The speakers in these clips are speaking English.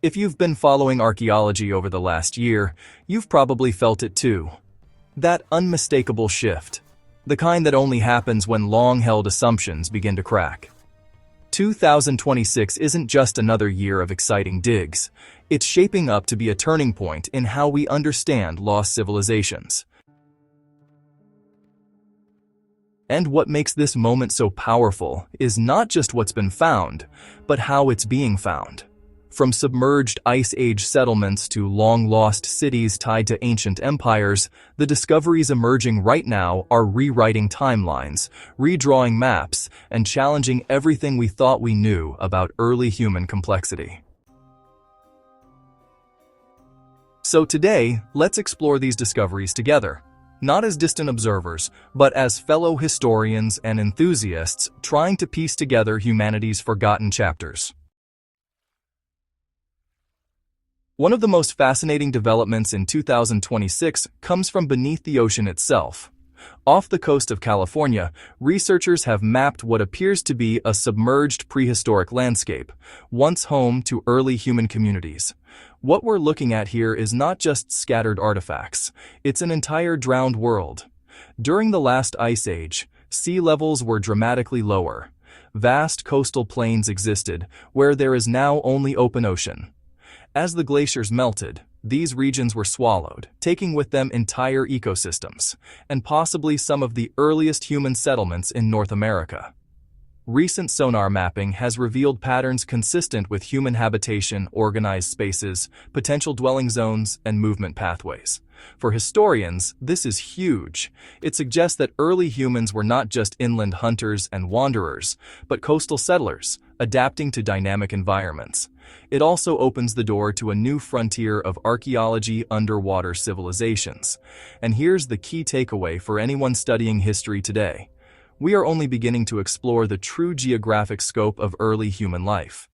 If you've been following archaeology over the last year, you've probably felt it too. That unmistakable shift. The kind that only happens when long-held assumptions begin to crack. 2026 isn't just another year of exciting digs. It's shaping up to be a turning point in how we understand lost civilizations. And what makes this moment so powerful is not just what's been found, but how it's being found. From submerged Ice Age settlements to long-lost cities tied to ancient empires, the discoveries emerging right now are rewriting timelines, redrawing maps, and challenging everything we thought we knew about early human complexity. So today, let's explore these discoveries together, not as distant observers, but as fellow historians and enthusiasts trying to piece together humanity's forgotten chapters. One of the most fascinating developments in 2026 comes from beneath the ocean itself. Off the coast of California, researchers have mapped what appears to be a submerged prehistoric landscape, once home to early human communities. What we're looking at here is not just scattered artifacts, it's an entire drowned world. During the last ice age, sea levels were dramatically lower. Vast coastal plains existed, where there is now only open ocean. As the glaciers melted, these regions were swallowed, taking with them entire ecosystems, and possibly some of the earliest human settlements in North America. Recent sonar mapping has revealed patterns consistent with human habitation, organized spaces, potential dwelling zones, and movement pathways. For historians, this is huge. It suggests that early humans were not just inland hunters and wanderers, but coastal settlers, adapting to dynamic environments. It also opens the door to a new frontier of archaeology underwater civilizations. And here's the key takeaway for anyone studying history today. We are only beginning to explore the true geographic scope of early human life.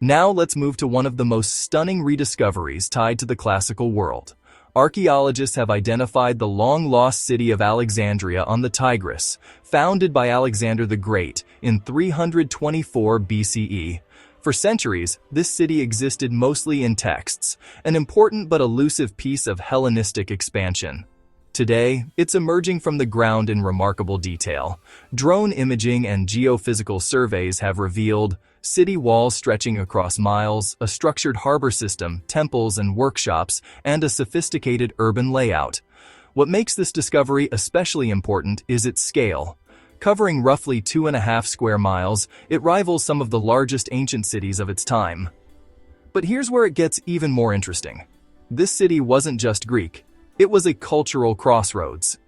Now let's move to one of the most stunning rediscoveries tied to the classical world. Archaeologists have identified the long-lost city of Alexandria on the Tigris, founded by Alexander the Great in 324 BCE. For centuries, this city existed mostly in texts, an important but elusive piece of Hellenistic expansion. Today, it's emerging from the ground in remarkable detail. Drone imaging and geophysical surveys have revealed city walls stretching across miles, a structured harbor system, temples and workshops, and a sophisticated urban layout. What makes this discovery especially important is its scale. Covering roughly 2.5 square miles, it rivals some of the largest ancient cities of its time. But here's where it gets even more interesting. This city wasn't just Greek. It was a cultural crossroads.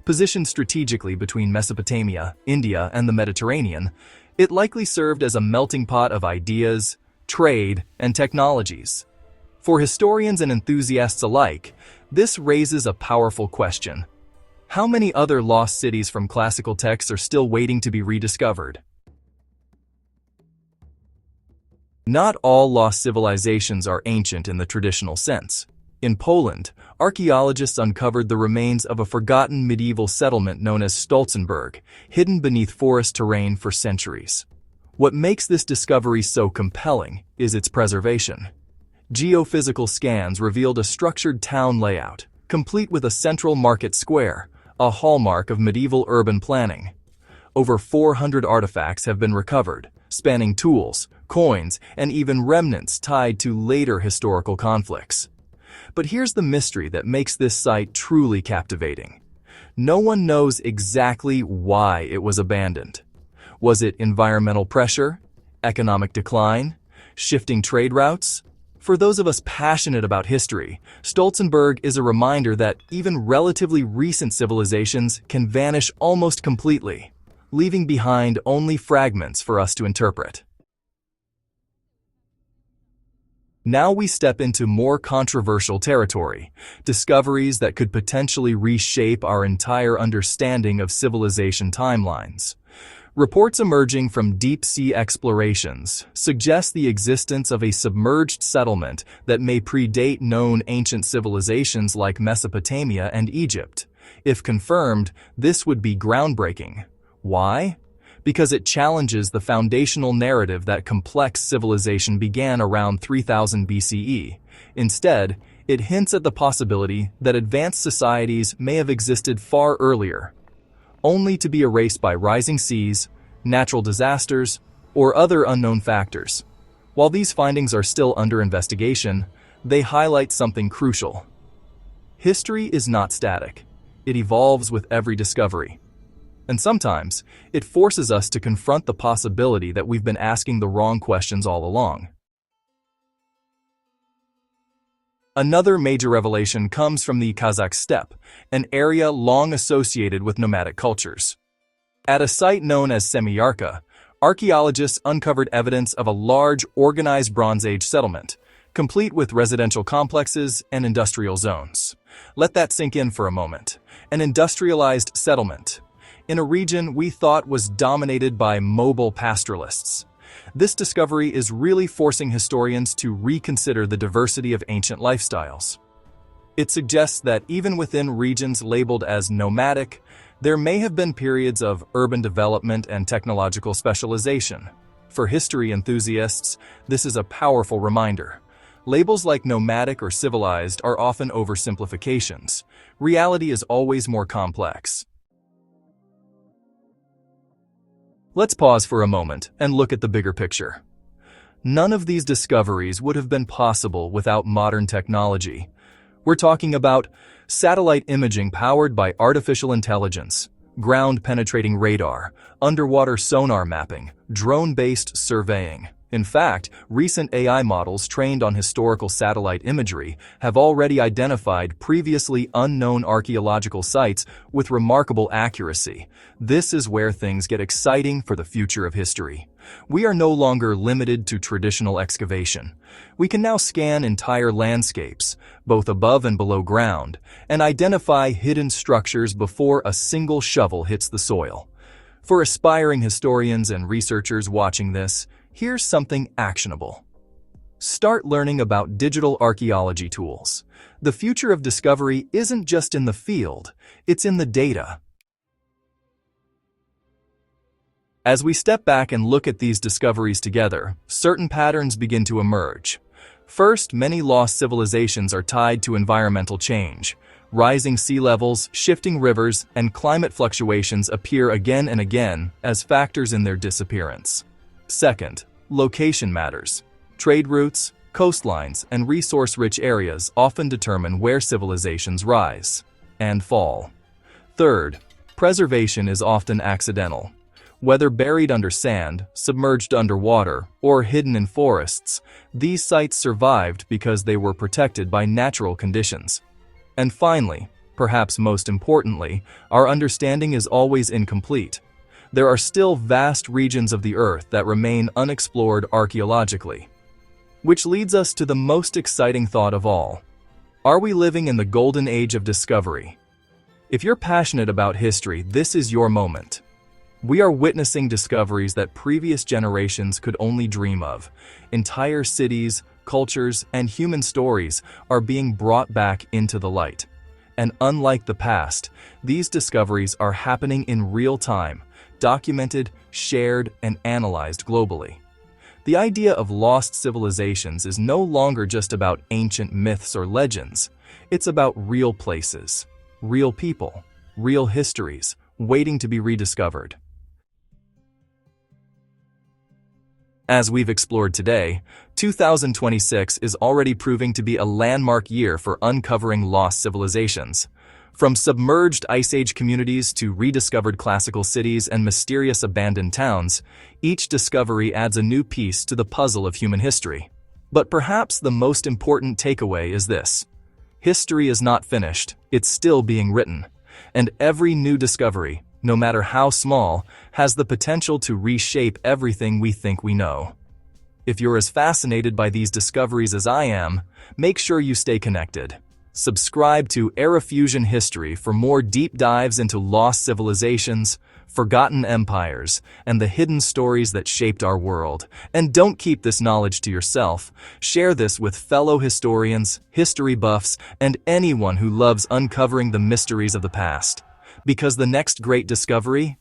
Positioned strategically between Mesopotamia, India, and the Mediterranean, it likely served as a melting pot of ideas, trade, and technologies. For historians and enthusiasts alike, this raises a powerful question. How many other lost cities from classical texts are still waiting to be rediscovered? Not all lost civilizations are ancient in the traditional sense. In Poland, archaeologists uncovered the remains of a forgotten medieval settlement known as Stolzenberg, hidden beneath forest terrain for centuries. What makes this discovery so compelling is its preservation. Geophysical scans revealed a structured town layout, complete with a central market square, a hallmark of medieval urban planning. Over 400 artifacts have been recovered, spanning tools, coins, and even remnants tied to later historical conflicts. But here's the mystery that makes this site truly captivating. No one knows exactly why it was abandoned. Was it environmental pressure, economic decline, shifting trade routes? For those of us passionate about history, Stolzenberg is a reminder that even relatively recent civilizations can vanish almost completely, leaving behind only fragments for us to interpret. Now we step into more controversial territory, discoveries that could potentially reshape our entire understanding of civilization timelines. Reports emerging from deep-sea explorations suggest the existence of a submerged settlement that may predate known ancient civilizations like Mesopotamia and Egypt. If confirmed, this would be groundbreaking. Why? because it challenges the foundational narrative that complex civilization began around 3000 BCE. Instead, it hints at the possibility that advanced societies may have existed far earlier, only to be erased by rising seas, natural disasters, or other unknown factors. While these findings are still under investigation, they highlight something crucial. History is not static. It evolves with every discovery. And sometimes, it forces us to confront the possibility that we've been asking the wrong questions all along. Another major revelation comes from the Kazakh steppe, an area long associated with nomadic cultures. At a site known as Semiyarka, archaeologists uncovered evidence of a large, organized Bronze Age settlement, complete with residential complexes and industrial zones. Let that sink in for a moment. An industrialized settlement in a region we thought was dominated by mobile pastoralists. This discovery is really forcing historians to reconsider the diversity of ancient lifestyles. It suggests that even within regions labeled as nomadic, there may have been periods of urban development and technological specialization. For history enthusiasts, this is a powerful reminder. Labels like nomadic or civilized are often oversimplifications. Reality is always more complex. Let's pause for a moment and look at the bigger picture. None of these discoveries would have been possible without modern technology. We're talking about satellite imaging powered by artificial intelligence, ground-penetrating radar, underwater sonar mapping, drone-based surveying. In fact, recent AI models trained on historical satellite imagery have already identified previously unknown archaeological sites with remarkable accuracy. This is where things get exciting for the future of history. We are no longer limited to traditional excavation. We can now scan entire landscapes, both above and below ground, and identify hidden structures before a single shovel hits the soil. For aspiring historians and researchers watching this, here's something actionable. Start learning about digital archaeology tools. The future of discovery isn't just in the field, it's in the data. As we step back and look at these discoveries together, certain patterns begin to emerge. First, many lost civilizations are tied to environmental change. Rising sea levels, shifting rivers, and climate fluctuations appear again and again as factors in their disappearance. Second, location matters. Trade routes, coastlines, and resource-rich areas often determine where civilizations rise and fall. Third, preservation is often accidental. Whether buried under sand, submerged underwater, or hidden in forests, these sites survived because they were protected by natural conditions. And finally, perhaps most importantly, our understanding is always incomplete. There are still vast regions of the Earth that remain unexplored archaeologically. Which leads us to the most exciting thought of all. Are we living in the golden age of discovery? If you're passionate about history, this is your moment. We are witnessing discoveries that previous generations could only dream of. Entire cities, cultures, and human stories are being brought back into the light. And unlike the past, these discoveries are happening in real time, documented, shared, and analyzed globally. The idea of lost civilizations is no longer just about ancient myths or legends. It's about real places, real people, real histories, waiting to be rediscovered. As we've explored today, 2026 is already proving to be a landmark year for uncovering lost civilizations. From submerged Ice Age communities to rediscovered classical cities and mysterious abandoned towns, each discovery adds a new piece to the puzzle of human history. But perhaps the most important takeaway is this: history is not finished, it's still being written. And every new discovery, no matter how small, has the potential to reshape everything we think we know. If you're as fascinated by these discoveries as I am, make sure you stay connected. Subscribe to Era Fusion History for more deep dives into lost civilizations, forgotten empires, and the hidden stories that shaped our world. And don't keep this knowledge to yourself. Share this with fellow historians, history buffs, and anyone who loves uncovering the mysteries of the past. Because the next great discovery